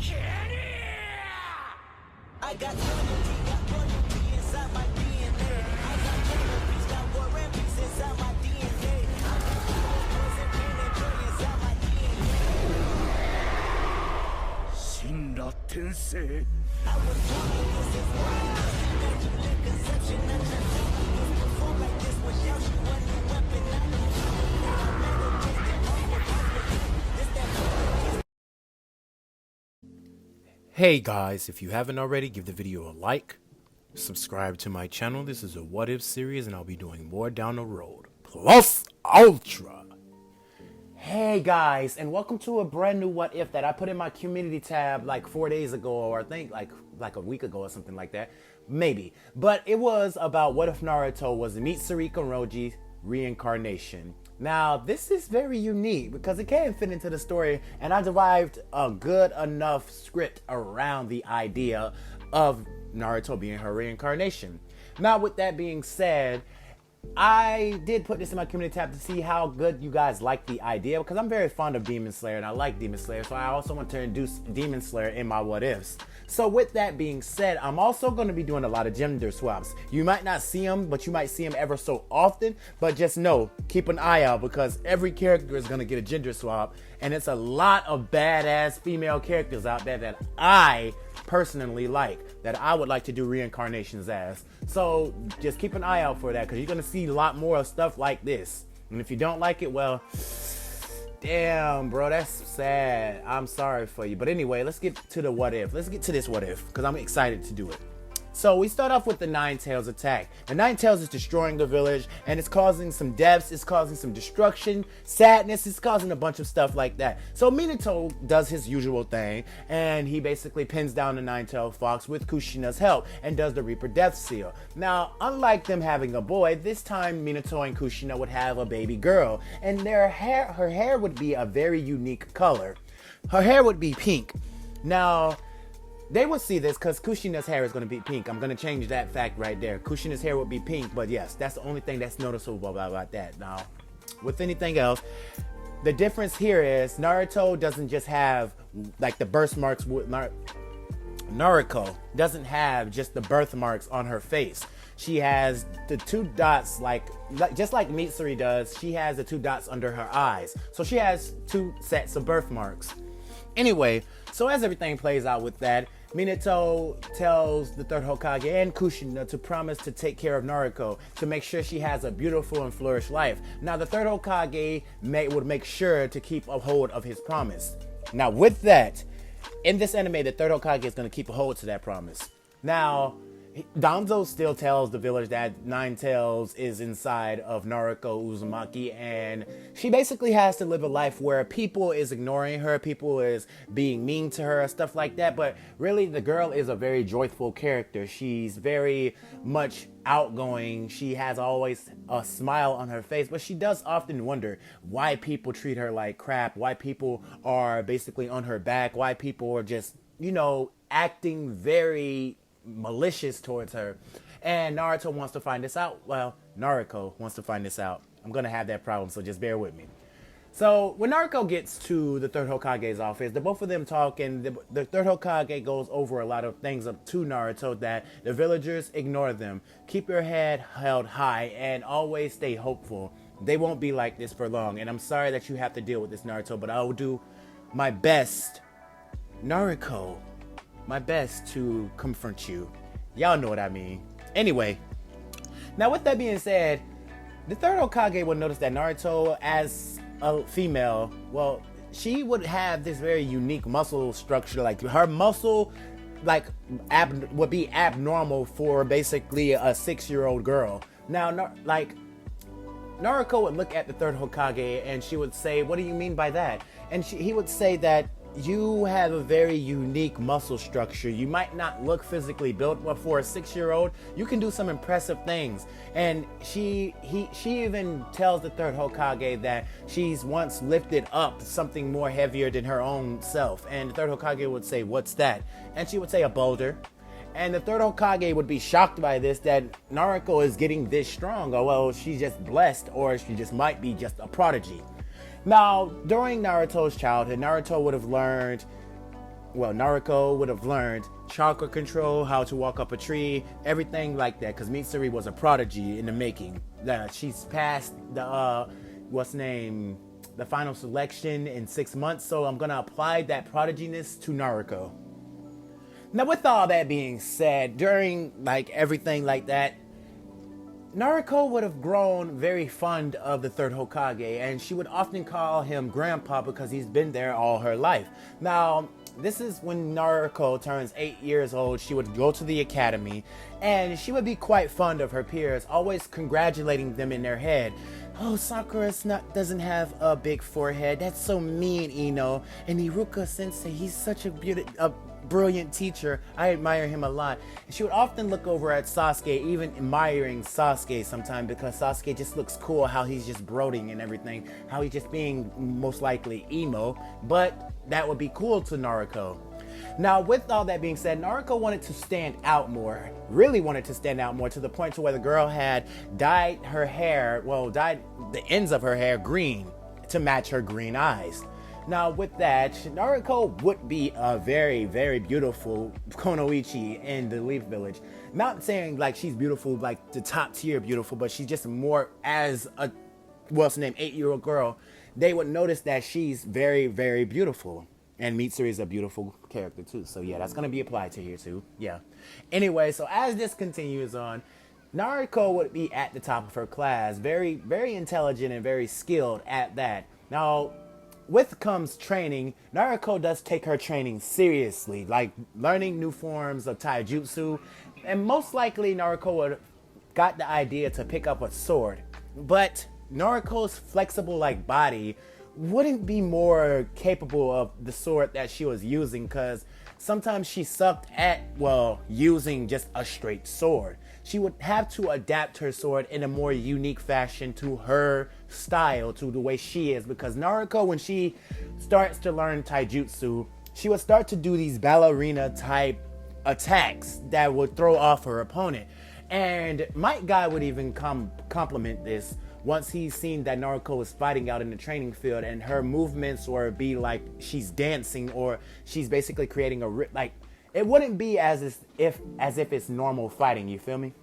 I got royalty inside my DNA. I got peace, got war and peace inside my DNA. I got poison, pain, and joy inside my DNA. 死んだ天性 I was born like this is wild. Immaculate conception, I just never perform like this without you. One new weapon, I know. I meditated on this that. Hey guys, if you haven't already, give the video a like, subscribe to my channel. This is a what if series and I'll be doing more down the road. Plus Ultra. Hey guys, and welcome to a brand new what if that I put in my community tab like 4 days ago, or I think like a week ago or something like that. Maybe. But it was about what if Naruto was Mitsuri Roji's reincarnation. Now, this is very unique because it can't fit into the story, and I derived a good enough script around the idea of Naruto being her reincarnation. Now, with that being said, I did put this in my community tab to see how good you guys like the idea, because I'm very fond of Demon Slayer and I like Demon Slayer, so I also want to introduce Demon Slayer in my what ifs. So with that being said, I'm also going to be doing a lot of gender swaps. You might not see them, but you might see them ever so often, but just know, keep an eye out, because every character is going to get a gender swap, and it's a lot of badass female characters out there that I personally like, that I would like to do reincarnations as. So just keep an eye out for that, because you're going to see a lot more of stuff like this. And if you don't like it, well, damn, bro, that's sad. I'm sorry for you. But anyway, let's get to the what if. Let's get to this what if, because I'm excited to do it. So we start off with the Nine Tails attack. The Nine Tails is destroying the village, and it's causing some deaths, it's causing some destruction, sadness, it's causing a bunch of stuff like that. So Minato does his usual thing, and he basically pins down the Nine-Tailed Fox with Kushina's help and does the Reaper Death Seal. Now, unlike them having a boy, this time Minato and Kushina would have a baby girl, and her hair would be a very unique color. Her hair would be pink. Now, they will see this because Kushina's hair is going to be pink. I'm going to change that fact right there. Kushina's hair will be pink, but yes, that's the only thing that's noticeable about that. Now, with anything else, the difference here is Naruto doesn't just have like the birthmarks. Naruko doesn't have just the birthmarks on her face. She has the two dots, just like Mitsuri does. She has the two dots under her eyes. So she has two sets of birthmarks. Anyway, so as everything plays out with that, Minato tells the third Hokage and Kushina to promise to take care of Naruko, to make sure she has a beautiful and flourished life. Now, the third Hokage would make sure to keep a hold of his promise. Now, with that, in this anime, the third Hokage is going to keep a hold to that promise. Now, Danzo still tells the village that Nine Tails is inside of Naruko Uzumaki, and she basically has to live a life where people is ignoring her, people is being mean to her, stuff like that. But really, the girl is a very joyful character. She's very much outgoing. She has always a smile on her face, but she does often wonder why people treat her like crap, why people are basically on her back, why people are just, acting very malicious towards her. And Naruto wants to find this out. Well, Naruko wants to find this out. I'm gonna have that problem, so just bear with me. So when Naruko gets to the third Hokage's office, the both of them talk, and the third Hokage goes over a lot of things up to Naruto, that the villagers ignore them. Keep your head held high and always stay hopeful. They won't be like this for long, and I'm sorry that you have to deal with this, Naruto, but I will do my best, Naruko, my best to confront you. Y'all know what I mean. Anyway, now with that being said, the third Hokage will notice that Naruto, as a female, well, she would have this very unique muscle structure. Like her muscle, would be abnormal for basically a 6-year-old girl. Now, Naruko would look at the third Hokage and she would say, "What do you mean by that?" And he would say that you have a very unique muscle structure. You might not look physically built, but for a 6-year-old, you can do some impressive things. And she even tells the third Hokage that she's once lifted up something more heavier than her own self. And the third Hokage would say, "What's that?" And she would say, "A boulder." And the third Hokage would be shocked by this, that Naruko is getting this strong. Or, well, she's just blessed, or she just might be just a prodigy. Now, during Naruto's childhood, Naruto would have learned Naruko would have learned chakra control, how to walk up a tree, everything like that, because Mitsuri was a prodigy in the making. She's passed the the final selection in 6 months, so I'm gonna apply that prodiginess to Naruko. Now, with all that being said, during like everything like that, Naruko would have grown very fond of the third Hokage, and she would often call him Grandpa because he's been there all her life. Now, this is when Naruko turns 8 years old. She would go to the academy, and she would be quite fond of her peers, always congratulating them in their head. Oh, Sakura doesn't have a big forehead. That's so mean, Ino. And Naruko Sensei, he's such a brilliant teacher. I admire him a lot. And she would often look over at Sasuke, even admiring Sasuke sometimes, because Sasuke just looks cool, how he's just brooding and everything, how he's just being most likely emo, but that would be cool to Naruko. Now, with all that being said, Naruko wanted to stand out more, really wanted to stand out more, to the point to where the girl had dyed the ends of her hair green to match her green eyes. Now, with that, Naruko would be a very, very beautiful Konoichi in the Leaf Village. Not saying like she's beautiful, like the top tier beautiful, but she's just more as a, 8-year-old girl. They would notice that she's very, very beautiful. And Mitsuri is a beautiful character too. So yeah, that's going to be applied to here too. Yeah. Anyway, so as this continues on, Naruko would be at the top of her class. Very, very intelligent and very skilled at that. Now, with comes training. Naruko does take her training seriously, like learning new forms of taijutsu, and most likely Naruko would got the idea to pick up a sword, but Naruko's flexible like body wouldn't be more capable of the sword that she was using, because sometimes she sucked at using just a straight sword. She would have to adapt her sword in a more unique fashion to her style, to the way she is, because Naruko, when she starts to learn taijutsu, she would start to do these ballerina type attacks that would throw off her opponent. And Might Guy would even compliment this once he's seen that Naruko is fighting out in the training field, and her movements would be like she's dancing, or she's basically creating it wouldn't be as if it's normal fighting, you feel me?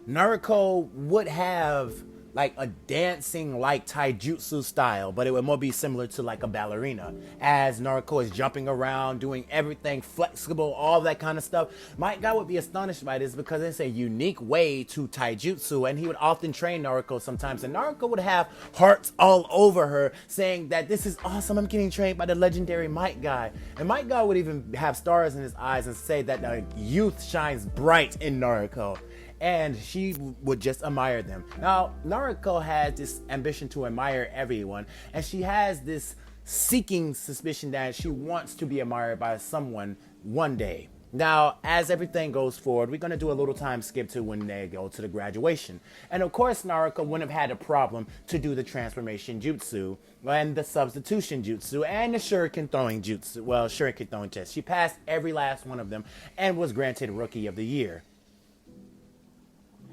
Naruko would have like a dancing like taijutsu style, but it would more be similar to like a ballerina, as Naruko is jumping around, doing everything flexible, all that kind of stuff. My guy would be astonished by this, because it's a unique way to taijutsu, and he would often train Naruko sometimes, and Naruko would have hearts all over her, saying that this is awesome, I'm getting trained by the legendary Might Guy. And Might Guy would even have stars in his eyes and say that the youth shines bright in Naruko, and she would just admire them. Now, Naruko has this ambition to admire everyone, and she has this seeking suspicion that she wants to be admired by someone one day. Now, as everything goes forward, we're going to do a little time skip to when they go to the graduation. And of course, Naruko wouldn't have had a problem to do the transformation jutsu, and the substitution jutsu, and the shuriken throwing jutsu. Well, shuriken throwing test. She passed every last one of them and was granted Rookie of the Year.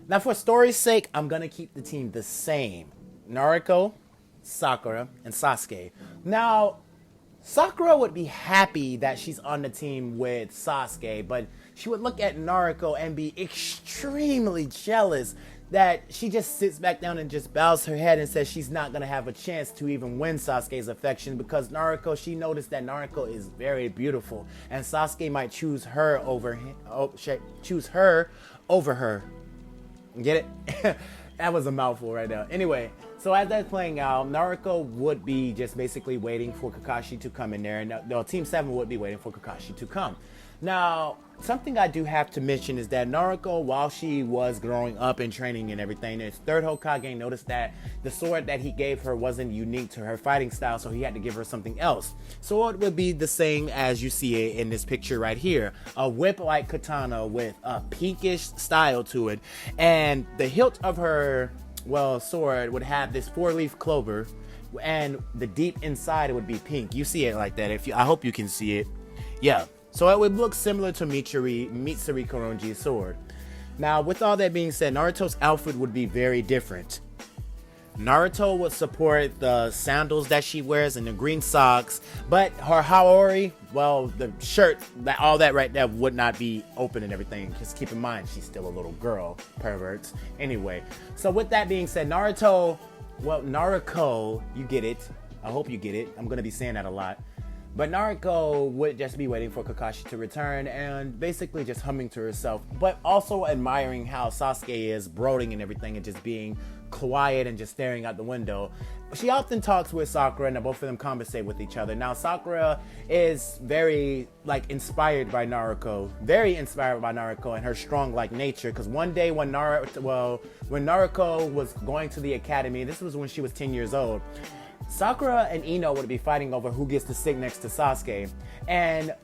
Now, for story's sake, I'm going to keep the team the same. Naruko, Sakura, and Sasuke. Now, Sakura would be happy that she's on the team with Sasuke, but she would look at Naruko and be extremely jealous that she just sits back down and just bows her head and says she's not going to have a chance to even win Sasuke's affection, because Naruko, she noticed that Naruko is very beautiful, and Sasuke might choose her over her. Get it? That was a mouthful right now. Anyway, so as that's playing out, Naruko would be just basically waiting for Kakashi to come in there, and Team 7 would be waiting for Kakashi to come. Now, something I do have to mention is that Naruko, while she was growing up and training and everything, his third Hokage noticed that the sword that he gave her wasn't unique to her fighting style, so he had to give her something else. So it would be the same as you see it in this picture right here. A whip-like katana with a pinkish style to it, and the hilt of her, sword would have this 4-leaf clover, and the deep inside it would be pink. You see it like that. I hope you can see it. Yeah. So it would look similar to Mitsuri Koronji's sword. Now, with all that being said, Naruto's outfit would be very different. Naruto would support the sandals that she wears and the green socks, but her Haori, well, the shirt, all that right there would not be open and everything. Just keep in mind, she's still a little girl, perverts. Anyway, so with that being said, Naruko, you get it. I hope you get it. I'm going to be saying that a lot. But Naruko would just be waiting for Kakashi to return and basically just humming to herself, but also admiring how Sasuke is brooding and everything and just being quiet and just staring out the window. She often talks with Sakura and both of them conversate with each other. Now Sakura is very inspired by Naruko, and her strong nature, because one day when Naruko was going to the academy, this was when she was 10 years old, Sakura and Ino would be fighting over who gets to sit next to Sasuke, and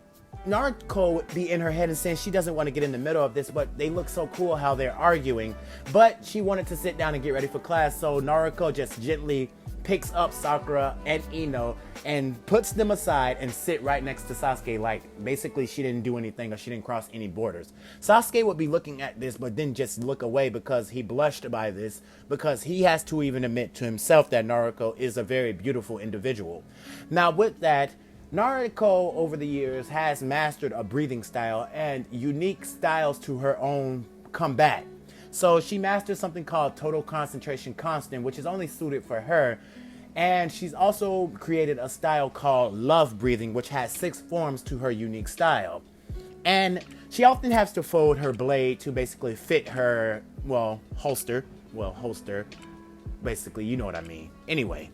Naruko would be in her head and saying she doesn't want to get in the middle of this, but they look so cool how they're arguing, but she wanted to sit down and get ready for class, so Naruko just gently picks up Sakura and Ino and puts them aside and sit right next to Sasuke, like basically she didn't do anything or she didn't cross any borders. Sasuke would be looking at this but then just look away because he blushed by this, because he has to even admit to himself that Naruko is a very beautiful individual. Now with that, Naruko over the years has mastered a breathing style and unique styles to her own combat. So she mastered something called Total Concentration Constant, which is only suited for her. And she's also created a style called Love Breathing, which has 6 forms to her unique style. And she often has to fold her blade to basically fit her, holster. Basically, you know what I mean. Anyway.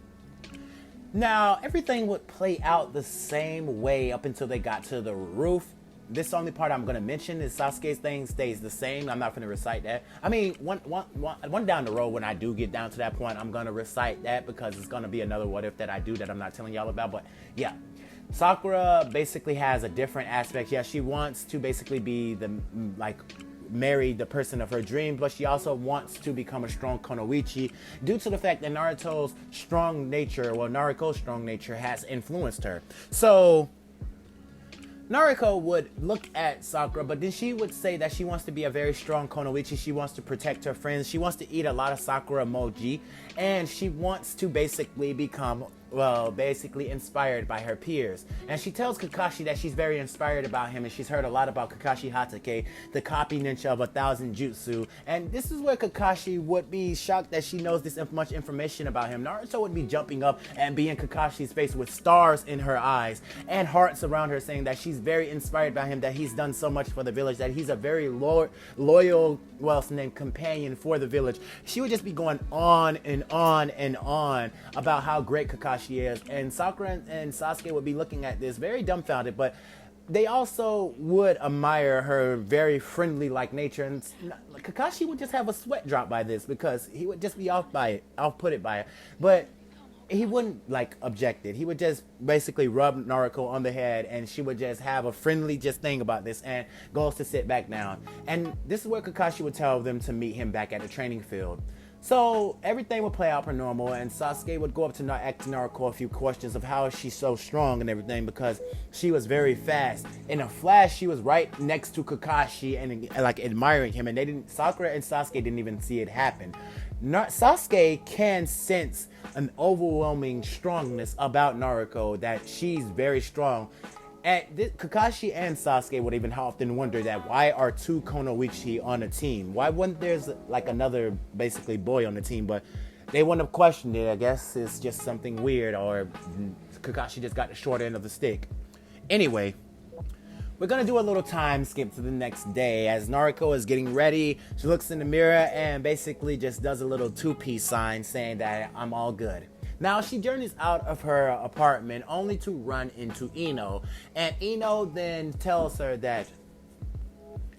Now, everything would play out the same way up until they got to the roof. This only part I'm going to mention is Sasuke's thing stays the same. I'm not going to recite that. I mean, one down the road when I do get down to that point, I'm going to recite that because it's going to be another what if that I do that I'm not telling y'all about. But yeah, Sakura basically has a different aspect. Yeah, she wants to basically be marry the person of her dreams, but she also wants to become a strong Kunoichi due to the fact that Naruko's strong nature has influenced her. So Naruko would look at Sakura, but then she would say that she wants to be a very strong Kunoichi. She wants to protect her friends. She wants to eat a lot of Sakura emoji, and she wants to basically become inspired by her peers. And she tells Kakashi that she's very inspired about him, and she's heard a lot about Kakashi Hatake, the copy ninja of 1,000 jutsu. And this is where Kakashi would be shocked that she knows this much information about him. Naruto would be jumping up and be in Kakashi's face with stars in her eyes and hearts around her, saying that she's very inspired by him, that he's done so much for the village, that he's a very loyal companion for the village. She would just be going on and on and on about how great Kakashi is, and Sakura and Sasuke would be looking at this very dumbfounded, but they also would admire her very friendly nature, and Kakashi would just have a sweat drop by this because he would just be off-putted by it, but he wouldn't object it. He would just basically rub Naruko on the head, and she would just have a friendly thing about this and goes to sit back down. And this is where Kakashi would tell them to meet him back at the training field. So everything would play out per normal, and Sasuke would go up to Naruko a few questions of how she's so strong and everything, because she was very fast. In a flash, she was right next to Kakashi and admiring him, and Sakura and Sasuke didn't even see it happen. Sasuke can sense an overwhelming strongness about Naruko, that she's very strong. And Kakashi and Sasuke would even often wonder that why are 2 Kunoichi on a team? Why wouldn't there's another basically boy on the team? But they wouldn't have questioned it. I guess it's just something weird, or Kakashi just got the short end of the stick. Anyway, we're going to do a little time skip to the next day as Naruko is getting ready. She looks in the mirror and basically just does a little 2-piece sign saying that I'm all good. Now, she journeys out of her apartment only to run into Ino, and Ino then tells her that,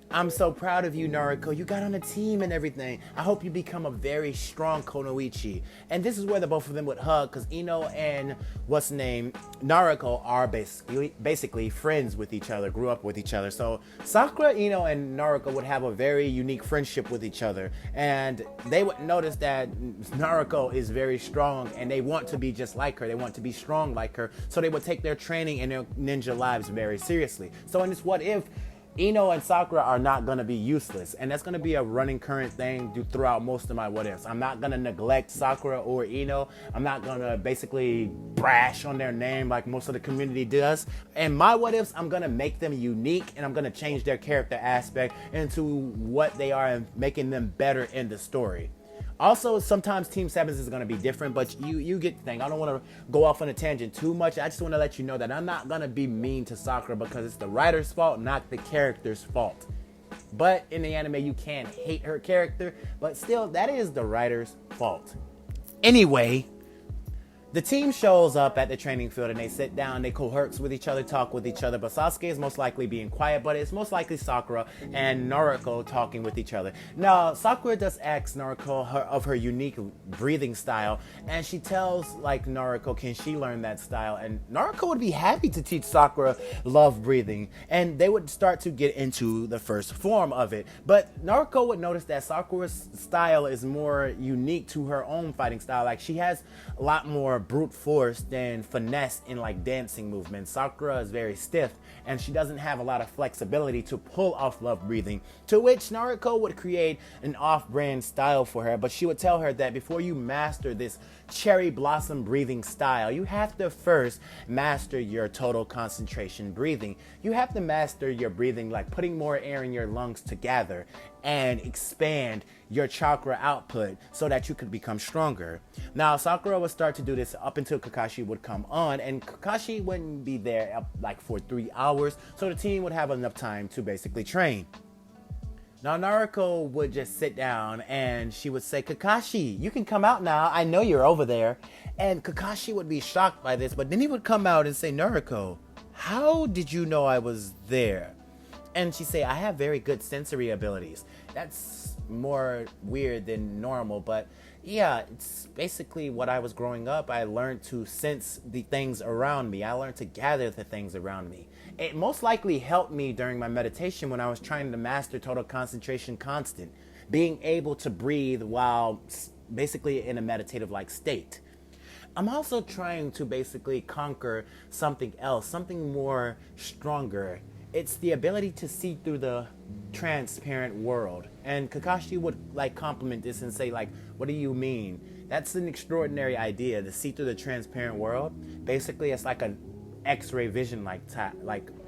I'm so proud of you, Naruko. You got on a team and everything. I hope you become a very strong Kunoichi. And this is where the both of them would hug, because Ino and Naruko are basically friends with each other, grew up with each other. So Sakura, Ino, and Naruko would have a very unique friendship with each other. And they would notice that Naruko is very strong, and they want to be just like her. They want to be strong like her. So they would take their training and their ninja lives very seriously. So in this what if, Ino and Sakura are not going to be useless, and that's going to be a running current thing throughout most of my what ifs. I'm not going to neglect Sakura or Ino. I'm not going to basically brash on their name like most of the community does. And my what ifs, I'm going to make them unique, and I'm going to change their character aspect into what they are and making them better in the story. Also, sometimes Team 7's is going to be different, but you get the thing. I don't want to go off on a tangent too much. I just want to let you know that I'm not going to be mean to Sakura because it's the writer's fault, not the character's fault. But in the anime, you can't hate her character, but still, that is the writer's fault. Anyway, the team shows up at the training field and they sit down, they cohorts with each other, talk with each other, but Sasuke is most likely being quiet, but it's most likely Sakura and Naruko talking with each other. Now, Sakura does ask Naruko of her unique breathing style, and she tells Naruko, can she learn that style? And Naruko would be happy to teach Sakura love breathing, and they would start to get into the first form of it. But Naruko would notice that Sakura's style is more unique to her own fighting style. Like, she has a lot more brute force than finesse in dancing movements. Sakura is very stiff and she doesn't have a lot of flexibility to pull off love breathing, to which Naruko would create an off-brand style for her, but she would tell her that before you master this cherry blossom breathing style, you have to first master your total concentration breathing. You have to master your breathing, like putting more air in your lungs together and expand your chakra output so that you could become stronger. Now, Sakura would start to do this up until Kakashi would come on, and Kakashi wouldn't be there for 3 hours, so the team would have enough time to basically train. Now, Naruko would just sit down and she would say, Kakashi, you can come out now. I know you're over there. And Kakashi would be shocked by this, but then he would come out and say, Naruko, how did you know I was there? And she'd say, I have very good sensory abilities. That's more weird than normal, but yeah, it's basically what I was growing up. I learned to sense the things around me. I learned to gather the things around me. It most likely helped me during my meditation when I was trying to master total concentration constant, being able to breathe while basically in a meditative-like state. I'm also trying to basically conquer something else, something more stronger. It's the ability to see through the transparent world. And Kakashi would compliment this and say, what do you mean? That's an extraordinary idea, to see through the transparent world. Basically, it's like an X-ray vision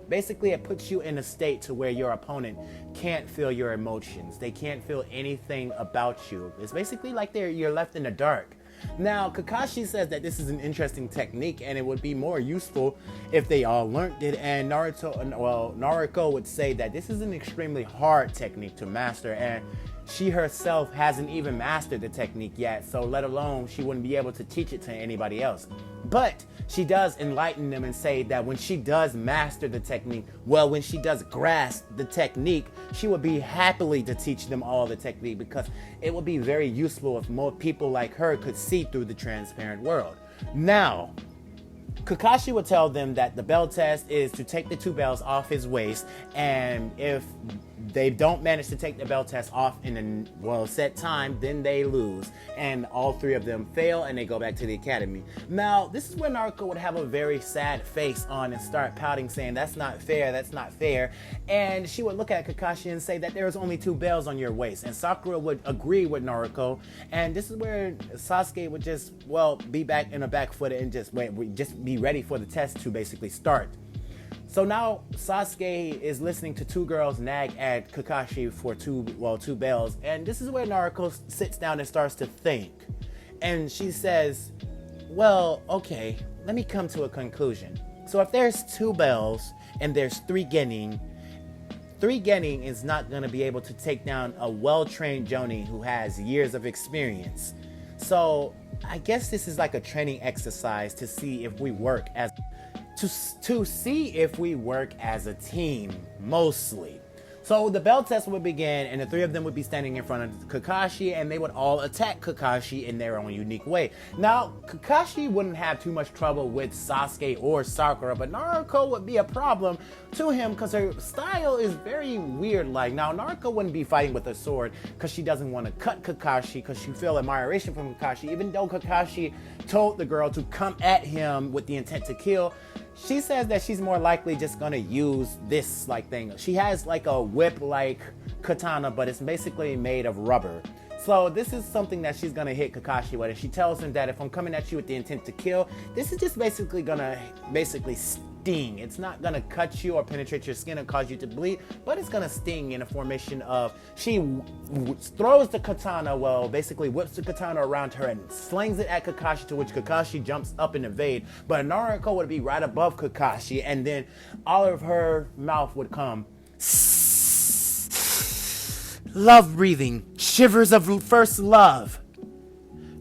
basically it puts you in a state to where your opponent can't feel your emotions. They can't feel anything about you. It's basically like you're left in the dark. Now, Kakashi says that this is an interesting technique and it would be more useful if they all learned it, and Naruko would say that this is an extremely hard technique to master, and she herself hasn't even mastered the technique yet, so let alone she wouldn't be able to teach it to anybody else. But she does enlighten them and say that when she does master the technique, when she does grasp the technique, she would be happily to teach them all the technique, because it would be very useful if more people like her could see through the transparent world. Now, Kakashi would tell them that the bell test is to take the 2 bells off his waist, and if they don't manage to take the bell test off in a set time, then they lose, and all 3 of them fail and they go back to the academy. Now, this is where Naruko would have a very sad face on and start pouting, saying, that's not fair, that's not fair. And she would look at Kakashi and say that there's only 2 bells on your waist, and Sakura would agree with Naruko, and this is where Sasuke would just be back in a back foot and just be ready for the test to basically start. So now Sasuke is listening to 2 girls nag at Kakashi for 2 bells, and this is where Naruko sits down and starts to think. And she says, okay, let me come to a conclusion. So if there's 2 bells and there's 3 genin is not going to be able to take down a well-trained Jonin who has years of experience. So I guess this is like a training exercise to see if we work as a team, mostly. So the bell test would begin, and the 3 of them would be standing in front of Kakashi, and they would all attack Kakashi in their own unique way. Now, Kakashi wouldn't have too much trouble with Sasuke or Sakura, but Naruko would be a problem to him because her style is very weird. Now, Naruko wouldn't be fighting with a sword because she doesn't want to cut Kakashi, because she feels admiration from Kakashi. Even though Kakashi told the girl to come at him with the intent to kill, she says that she's more likely just gonna use this like thing. She has like a whip like katana, but it's basically made of rubber. So this is something that she's gonna hit Kakashi with, and she tells him that if I'm coming at you with the intent to kill, this is just basically gonna sting. It's not gonna cut you or penetrate your skin and cause you to bleed, but it's gonna sting in a formation of, she throws the katana, well, basically whips the katana around her and slings it at Kakashi, to which Kakashi jumps up and evade, but Naruko would be right above Kakashi, and then all of her mouth would come love breathing, shivers of first love.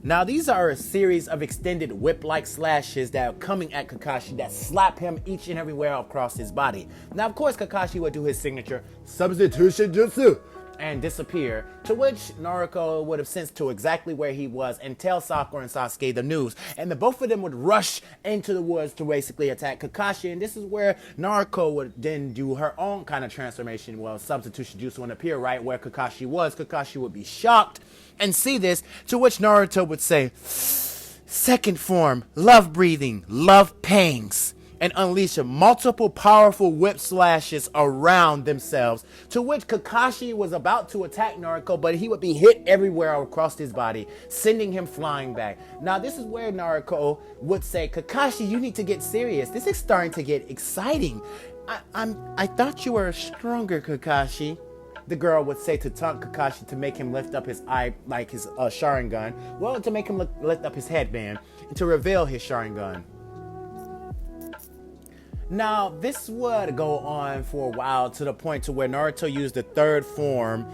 Now these are a series of extended whip-like slashes that are coming at Kakashi that slap him each and everywhere across his body. Now of course Kakashi would do his signature substitution jutsu and disappear, to which Naruko would have sensed to exactly where he was and tell Sakura and Sasuke the news, and the both of them would rush into the woods to basically attack Kakashi. And this is where Naruko would then do her own kind of transformation, well, substitution jutsu, and appear right where Kakashi was. Kakashi would be shocked and see this, to which Naruto would say, second form, love breathing, love pangs, and unleash multiple powerful whip slashes around themselves, to which Kakashi was about to attack Naruko, but he would be hit everywhere across his body, sending him flying back. Now this is where Naruko would say, Kakashi, you need to get serious. This is starting to get exciting. I thought you were stronger, Kakashi. The girl would say to taunt Kakashi to make him lift up his eye, like his Sharingan. Well, to make him lift up his headband and to reveal his Sharingan. Now, this would go on for a while, to the point to where Naruto used the third form,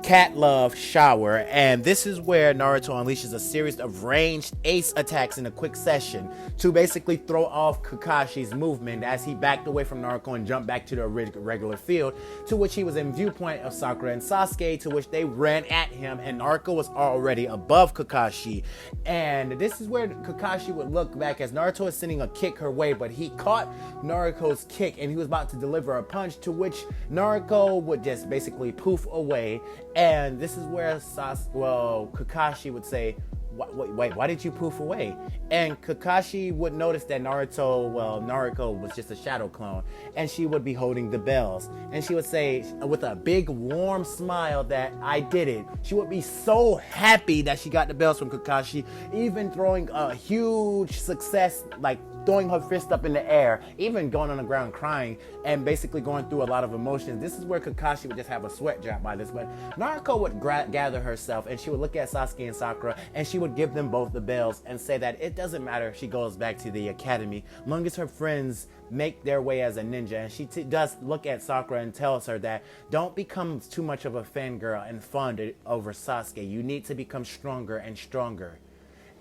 Cat Love Shower, and this is where Naruto unleashes a series of ranged ace attacks in a quick session to basically throw off Kakashi's movement as he backed away from Naruko and jumped back to the regular field, to which he was in viewpoint of Sakura and Sasuke, to which they ran at him, and Naruto was already above Kakashi. And this is where Kakashi would look back as Naruto was sending a kick her way, but he caught Naruto's kick and he was about to deliver a punch, to which Naruto would just basically poof away. And this is where Kakashi would say, wait, why did you poof away? And Kakashi would notice that Naruto was just a shadow clone, and she would be holding the bells. And she would say, with a big warm smile, that I did it. She would be so happy that she got the bells from Kakashi, even throwing a huge success, like throwing her fist up in the air, even going on the ground crying, and basically going through a lot of emotions. This is where Kakashi would just have a sweat drop by this, but Naruko would gather herself, and she would look at Sasuke and Sakura, and she would give them both the bells and say that it doesn't matter if she goes back to the academy, long as her friends make their way as a ninja. And she does look at Sakura and tells her that don't become too much of a fangirl and fond over Sasuke. You need to become stronger and stronger,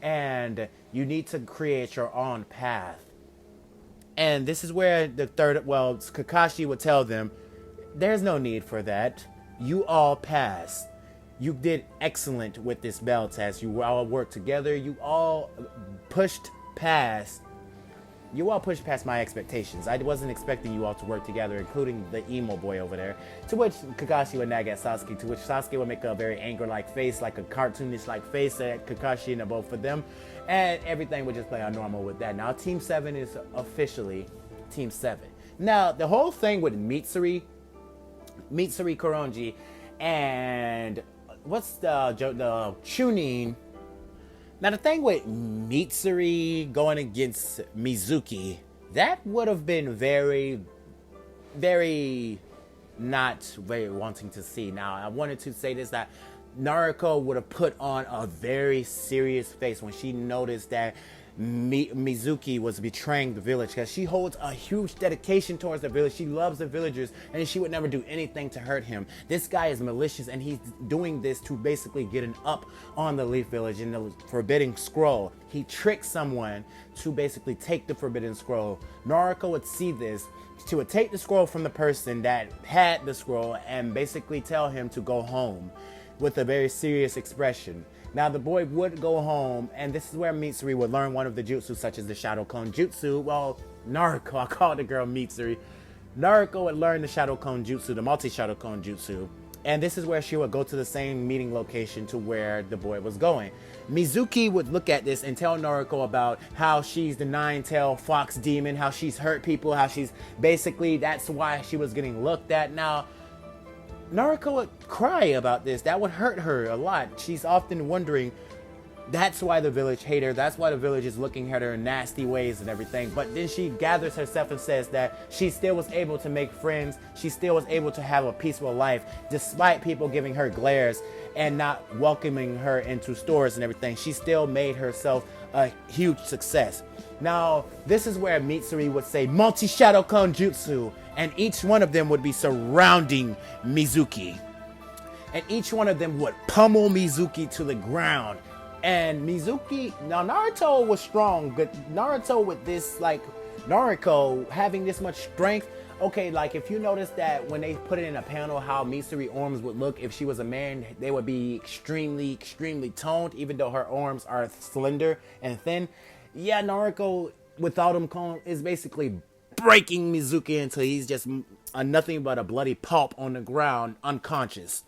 and you need to create your own path. And this is where Kakashi would tell them, there's no need for that. You all passed. You did excellent with this bell test. You all worked together. You all pushed past my expectations. I wasn't expecting you all to work together, including the emo boy over there. To which Kakashi would nag at Sasuke, to which Sasuke would make a very anger-like face, like a cartoonish-like face at Kakashi and both of them. And everything would just play on normal with that. Now, Team 7 is officially Team 7. Now, the whole thing with Mitsuri Koronji, and what's the Chunin. Now, the thing with Mitsuri going against Mizuki, that would have been very, very not very wanting to see. Now, I wanted to say this, that Naruko would have put on a very serious face when she noticed that Mizuki was betraying the village, because she holds a huge dedication towards the village. She loves the villagers, and she would never do anything to hurt him. This guy is malicious, and he's doing this to basically get an up on the Leaf Village and the Forbidden Scroll. He tricks someone to basically take the Forbidden Scroll. Naruko would see this. She would take the scroll from the person that had the scroll and basically tell him to go home with a very serious expression. Now, the boy would go home, and this is where Mitsuri would learn one of the jutsu, such as the Shadow Clone Jutsu. Well, Naruko, I call the girl Mitsuri. Naruko would learn the Shadow Clone Jutsu, the multi-Shadow Clone Jutsu, And this is where she would go to the same meeting location to where the boy was going. Mizuki would look at this and tell Naruko about how she's the nine-tailed fox demon, how she's hurt people, how she's basically, that's why she was getting looked at. Now, Naruko would cry about this. That would hurt her a lot. She's often wondering, that's why the village hate her. That's why the village is looking at her in nasty ways and everything. But then she gathers herself and says that she still was able to make friends. She still was able to have a peaceful life despite people giving her glares and not welcoming her into stores and everything. She still made herself a huge success. Now, this is where Mitsuri would say multi-shadow konjutsu, and each one of them would be surrounding Mizuki. And each one of them would pummel Mizuki to the ground. And Mizuki, now Naruto was strong, but Naruto with this, like, Naruko having this much strength, okay, like if you notice that when they put it in a panel how Mitsuri arms would look if she was a man, they would be extremely toned, even though her arms are slender and thin. Yeah, Naruko without him is basically breaking Mizuki until he's just nothing but a bloody pulp on the ground, unconscious.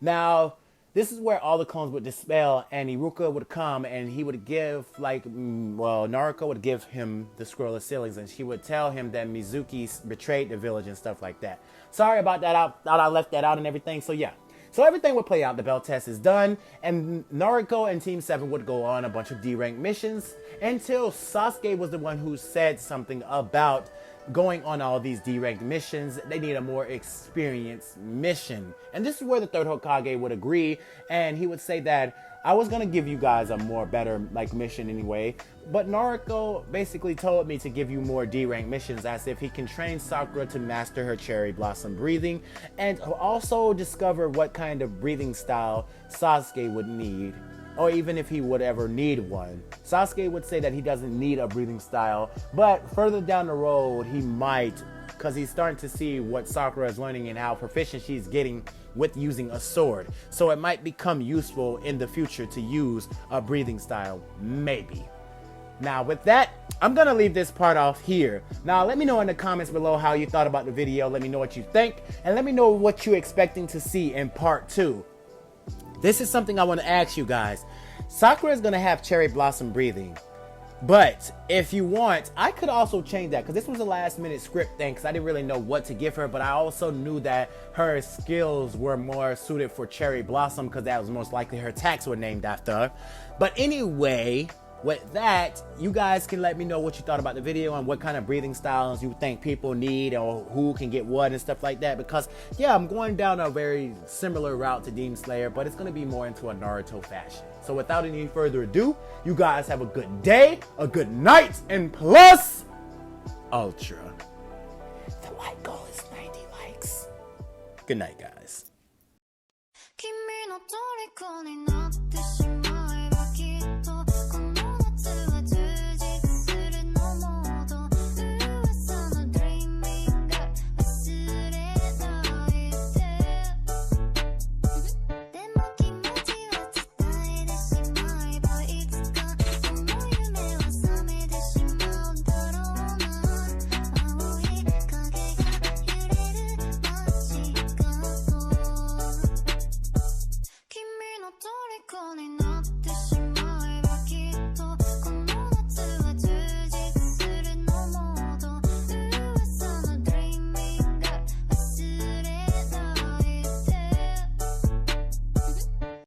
Now, this is where all the clones would dispel, and Iruka would come, and he would give, like, well, Naruko would give him the scroll of ceilings, and she would tell him that Mizuki betrayed the village and stuff like that. Sorry about that. I thought I left that out and everything. So yeah. So everything would play out. The bell test is done, and Naruko and Team 7 would go on a bunch of D-rank missions until Sasuke was the one who said something about going on all these D-ranked missions. They need a more experienced mission. And this is where the third Hokage would agree, and he would say that I was gonna give you guys a more better like mission anyway, but Naruko basically told me to give you more D-rank missions, as if he can train Sakura to master her cherry blossom breathing and also discover what kind of breathing style Sasuke would need, or even if he would ever need one. Sasuke would say that he doesn't need a breathing style, but further down the road he might, because he's starting to see what Sakura is learning and how proficient she's getting with using a sword. So it might become useful in the future to use a breathing style, maybe. Now with that, I'm gonna leave this part off here. Now let me know in the comments below how you thought about the video. Let me know what you think, and let me know what you're expecting to see in part 2. This is something I want to ask you guys. Sakura is going to have cherry blossom breathing. But if you want, I could also change that, because this was a last minute script thing, because I didn't really know what to give her, but I also knew that her skills were more suited for cherry blossom, because that was most likely her attacks were named after her. But anyway, with that, you guys can let me know what you thought about the video and what kind of breathing styles you think people need, or who can get what and stuff like that, because yeah, I'm going down a very similar route to Demon Slayer, but it's going to be more into a Naruto fashion. So without any further ado, you guys have a good day, a good night, and plus Ultra. The like goal is 90 likes. Good night, guys.